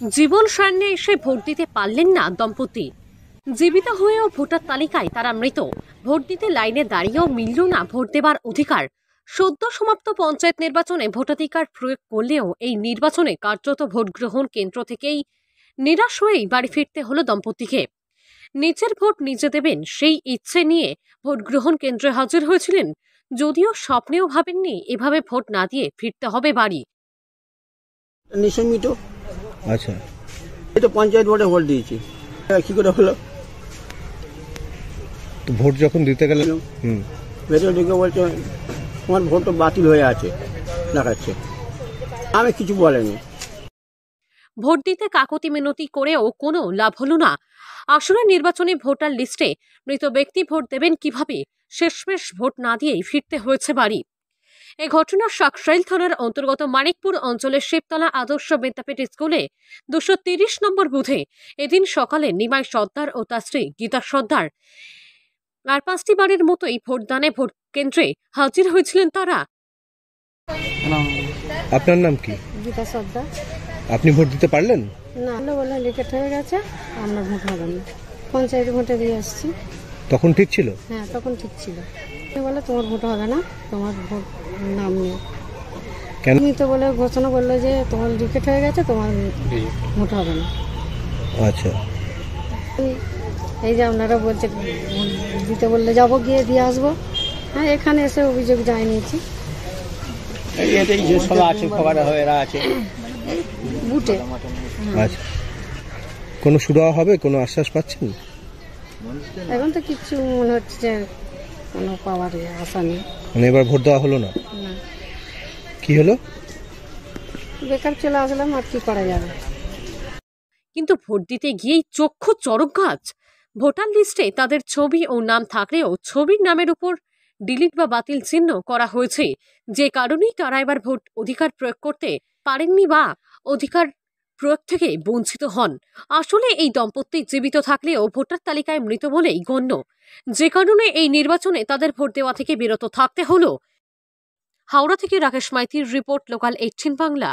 জীবন সামনে এসে ভোট দিতে পারলেন না দম্পতি। জীবিত হয়েও ভোটার তালিকায় তারা মৃত। ভোট দিতে লাইনে দাঁড়িয়েও মিলল না ভোট দেবার অধিকার। সদ্য সমাপ্ত পঞ্চায়েত নির্বাচনে ভোটাধিকার প্রয়োগ করলেও এই নির্বাচনে কার্যত ভোট গ্রহণ কেন্দ্র থেকেই নিরাশ হয়েই বাড়ি ফিরতে হলো দম্পতিকে। নিজের ভোট নিজে দেবেন সেই ইচ্ছে নিয়ে ভোট গ্রহণ কেন্দ্রে হাজির হয়েছিলেন, যদিও স্বপ্নেও ভাবেননি এভাবে ভোট না দিয়ে ফিরতে হবে বাড়ি। নিসমিত আচ্ছা, এটা পঞ্চায়েত ভোটে ভোট দিয়েছি। কি করে হলো? তো ভোট যখন দিতে গেলেন ভেতরে ঢুকে বলছে তোমার ভোট তো বাতিল হয়ে আছে দেখাচ্ছে। আমি কিছু বলেনি। ভোট দিতে কাকতি মিনতি করেও কোনো লাভ হলো না। আসলে নির্বাচনী ভোটার লিস্টে মৃত ব্যক্তি ভোট দেবেন কিভাবে? শেষমেশ ভোট না দিয়েই ফিরতে হয়েছে বাড়ি। এ ঘটনা সাকরাইল থানার অন্তর্গত মানিকপুর অঞ্চলের শিবতলা আদর্শ বিদ্যাপীঠ স্কুলে 230 নম্বর বুথে এদিন সকালে নিমাই সর্দার ও তার স্ত্রী গীতা সর্দার আর 5টি বারের মতোই ভোটদানে ভোট কেন্দ্রে হাজির হয়েছিলেন তারা। আপনার নাম কি? গীতা সর্দার। আপনি ভোট দিতে পারলেন না, বলে লিকেট হয়ে গেছে, আমরা ভোট হবে না। পঞ্চায়েত ভোটে দিয়ে আসছি। তখন ঠিক ছিল? হ্যাঁ, তখন ঠিক ছিল। বলে তোমার ভোট হবে না, তোমার ভোট নাম নেই। কেন? তুমি তো বলে ঘোষণা করলো যে তোমার লিকেট হয়ে গেছে, তোমার ভোট হবে না। আচ্ছা, এই যে আপনারা বলছে দিতে বললে যাবো, গিয়ে দিয়ে আসবো। হ্যাঁ, এখানে এসে অভিযোগ জানিয়েছি। এটাই যে সব আছে খবর হয়ে আছে বুটে। আচ্ছা, কোনো শুরু হবে? কোনো আশ্বাস পাচ্ছেন? এখন তো কিচ্ছু মনে হচ্ছে যে কোনো পাওয়ার আশা নেই। মানে এবার ভোট দেওয়া হলো না? না, কি হলো? বেকার চলে আসলাম, আর কি করা যাবে। কিন্তু ভোট দিতে গিয়েই চক্ষু চড়ক গাছ। ভোটার লিস্টে তাদের ছবি ও নাম থাকলেও ছবির নামের উপর ডিলিট বা বাতিল চিহ্ন করা হয়েছে, যে কারণেই তারা এবার ভোট অধিকার প্রয়োগ করতে পারেননি বা অধিকার প্রয়োগ থেকে বঞ্চিত হন। আসলে এই দম্পতি জীবিত থাকলেও ভোটার তালিকায় মৃত বলেই গণ্য, যে কারণে এই নির্বাচনে তাদের ভোট দেওয়া থেকে বিরত থাকতে হলো। হাওড়া থেকে রাকেশ মাইতির রিপোর্ট, লোকাল 18 বাংলা।